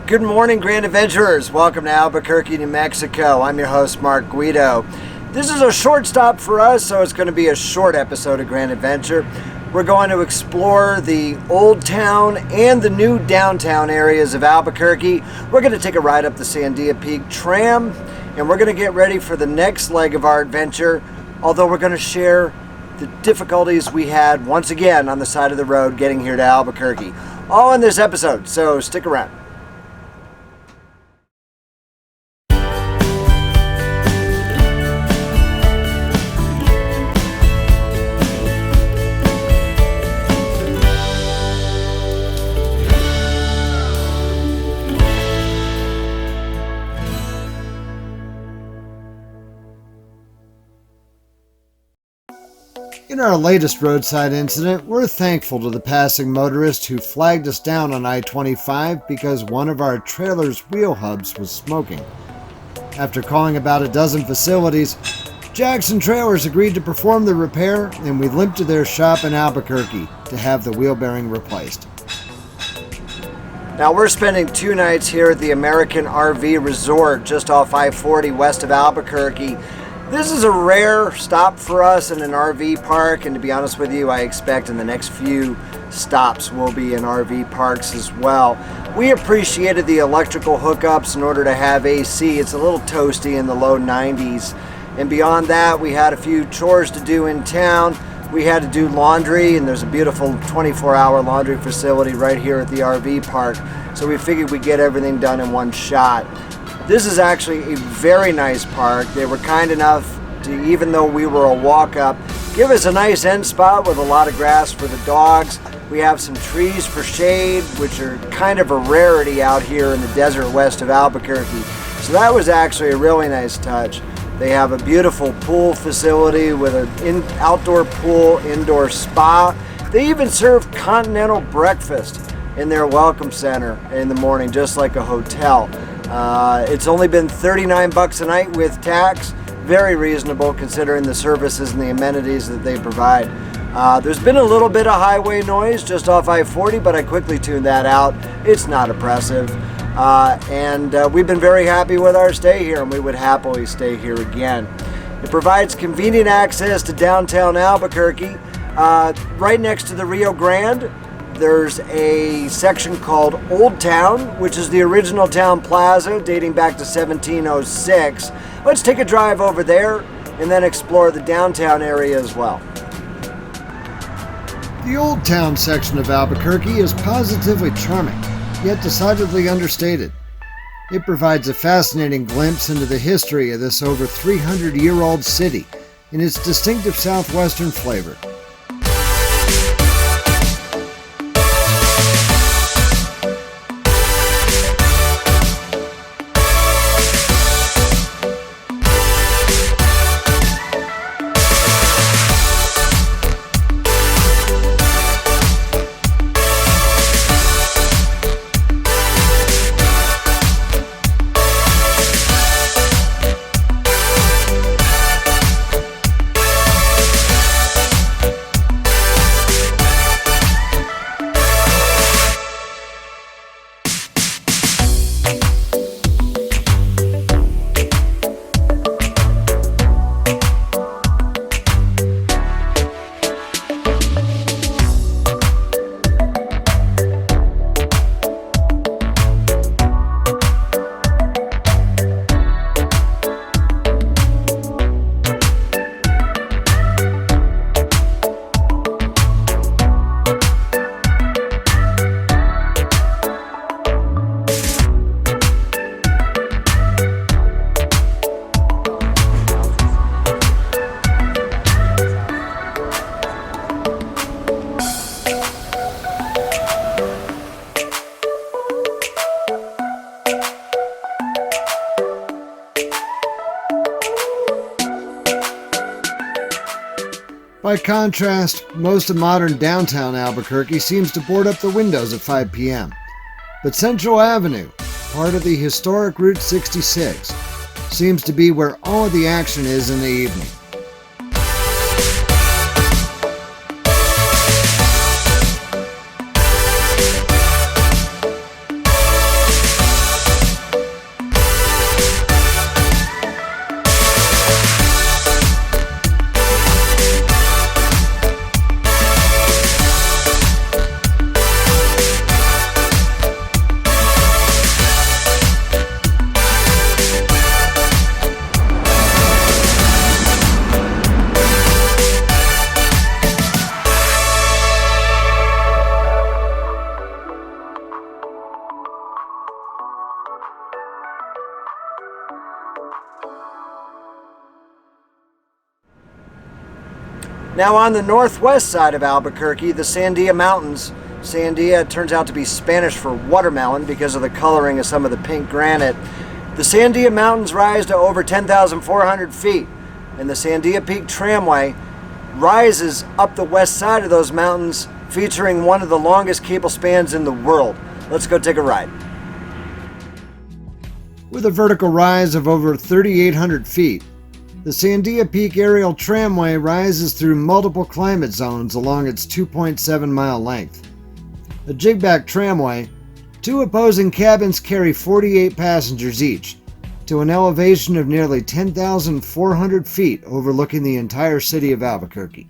Good morning, Grand Adventurers. Welcome to Albuquerque, New Mexico. I'm your host, Mark Guido. This is a short stop for us, so it's going to be a short episode of Grand Adventure. We're going to explore the old town and the new downtown areas of Albuquerque. We're going to take a ride up the Sandia Peak tram, and we're going to get ready for the next leg of our adventure, although we're going to share the difficulties we had once again on the side of the road getting here to Albuquerque. All in this episode, so stick around. In our latest roadside incident, we're thankful to the passing motorist who flagged us down on I-25 because one of our trailer's wheel hubs was smoking. After calling about a dozen facilities, Jackson Trailers agreed to perform the repair, and we limped to their shop in Albuquerque to have the wheel bearing replaced. Now we're spending 2 nights here at the American RV Resort just off I-40 west of Albuquerque. This is a rare stop for us in an RV park, and to be honest with you, I expect in the next few stops will be in RV parks as well. We appreciated the electrical hookups in order to have AC. It's a little toasty in the low 90s. And beyond that, we had a few chores to do in town. We had to do laundry, and there's a beautiful 24-hour laundry facility right here at the RV park. So we figured we'd get everything done in one shot. This is actually a very nice park. They were kind enough to, even though we were a walk-up, give us a nice end spot with a lot of grass for the dogs. We have some trees for shade, which are kind of a rarity out here in the desert west of Albuquerque. So that was actually a really nice touch. They have a beautiful pool facility with an outdoor pool, indoor spa. They even serve continental breakfast in their welcome center in the morning, just like a hotel. It's only been $39 a night with tax. Very reasonable considering the services and the amenities that they provide. There's been a little bit of highway noise just off I-40, but I quickly tuned that out. It's not oppressive. And we've been very happy with our stay here, and we would happily stay here again. It provides convenient access to downtown Albuquerque. Right next to the Rio Grande, there's a section called Old Town, which is the original town plaza dating back to 1706. Let's take a drive over there and then explore the downtown area as well. The Old Town section of Albuquerque is positively charming, yet decidedly understated. It provides a fascinating glimpse into the history of this over 300-year-old city and its distinctive southwestern flavor. By contrast, most of modern downtown Albuquerque seems to board up the windows at 5 p.m. But Central Avenue, part of the historic Route 66, seems to be where all of the action is in the evening. Now on the northwest side of Albuquerque, the Sandia Mountains. Sandia turns out to be Spanish for watermelon because of the coloring of some of the pink granite. The Sandia Mountains rise to over 10,400 feet, and the Sandia Peak Tramway rises up the west side of those mountains, featuring one of the longest cable spans in the world. Let's go take a ride. With a vertical rise of over 3,800 feet, the Sandia Peak Aerial Tramway rises through multiple climate zones along its 2.7-mile length. A jigback tramway, two opposing cabins carry 48 passengers each, to an elevation of nearly 10,400 feet overlooking the entire city of Albuquerque.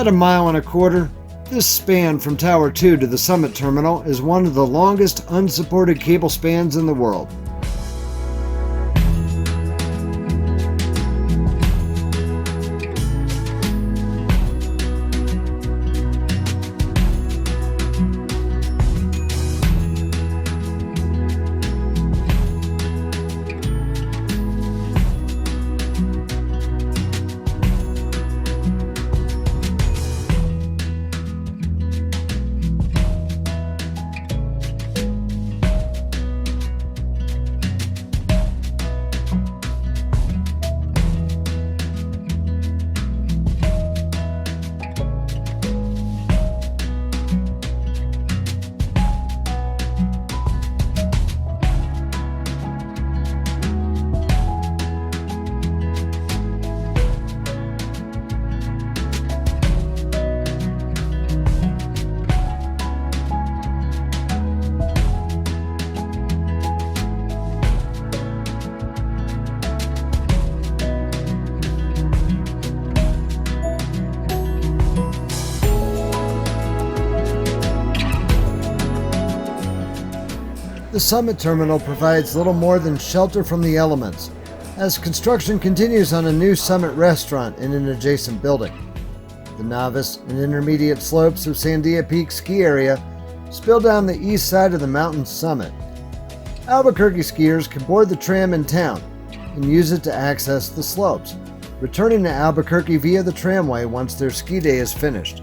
At a mile and a quarter, this span from Tower 2 to the Summit Terminal is one of the longest unsupported cable spans in the world. The Summit Terminal provides little more than shelter from the elements, as construction continues on a new Summit restaurant in an adjacent building. The novice and intermediate slopes of Sandia Peak ski area spill down the east side of the mountain's summit. Albuquerque skiers can board the tram in town and use it to access the slopes, returning to Albuquerque via the tramway once their ski day is finished.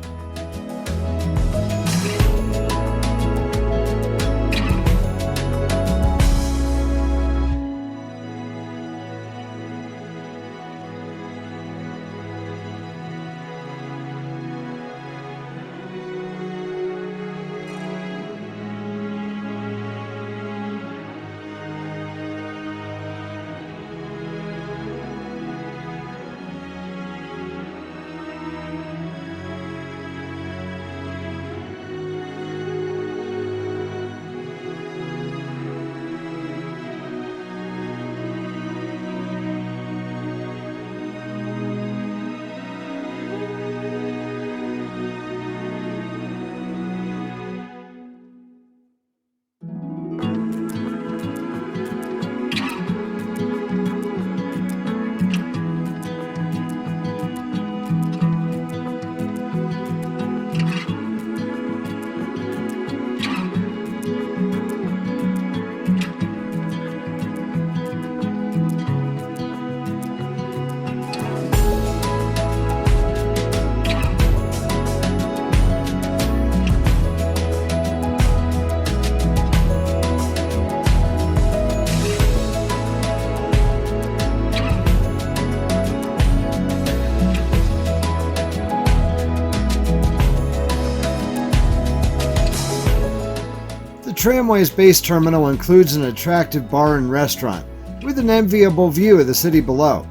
tramway's base terminal includes an attractive bar and restaurant with an enviable view of the city below,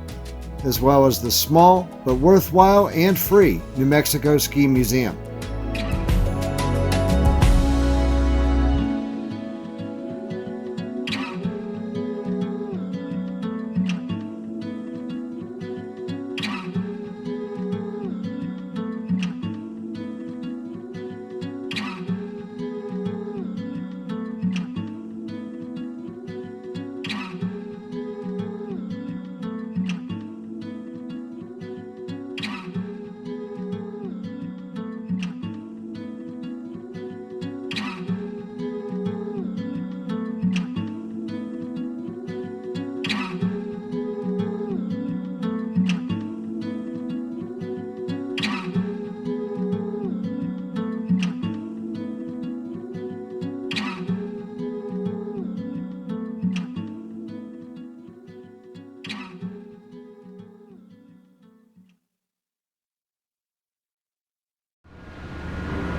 as well as the small but worthwhile and free New Mexico Ski Museum.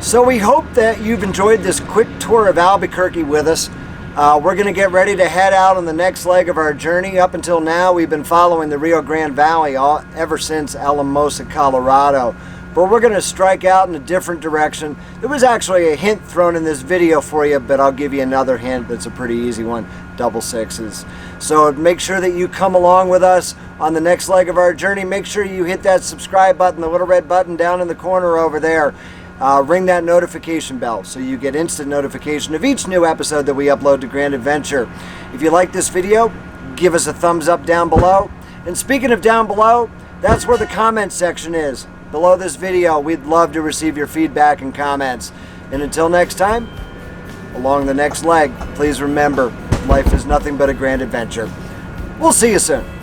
So we hope that you've enjoyed this quick tour of Albuquerque with us. We're going to get ready to head out on the next leg of our journey. Up until now, we've been following the Rio Grande Valley ever since Alamosa, Colorado. But we're going to strike out in a different direction. There was actually a hint thrown in this video for you, but I'll give you another hint that's a pretty easy one: double sixes. So make sure that you come along with us on the next leg of our journey. Make sure you hit that subscribe button, the little red button down in the corner over there. Ring that notification bell so you get instant notification of each new episode that we upload to Grand Adventure. If you like this video, give us a thumbs up down below. And speaking of down below, that's where the comment section is. Below this video, we'd love to receive your feedback and comments. And until next time, along the next leg, please remember, life is nothing but a grand adventure. We'll see you soon.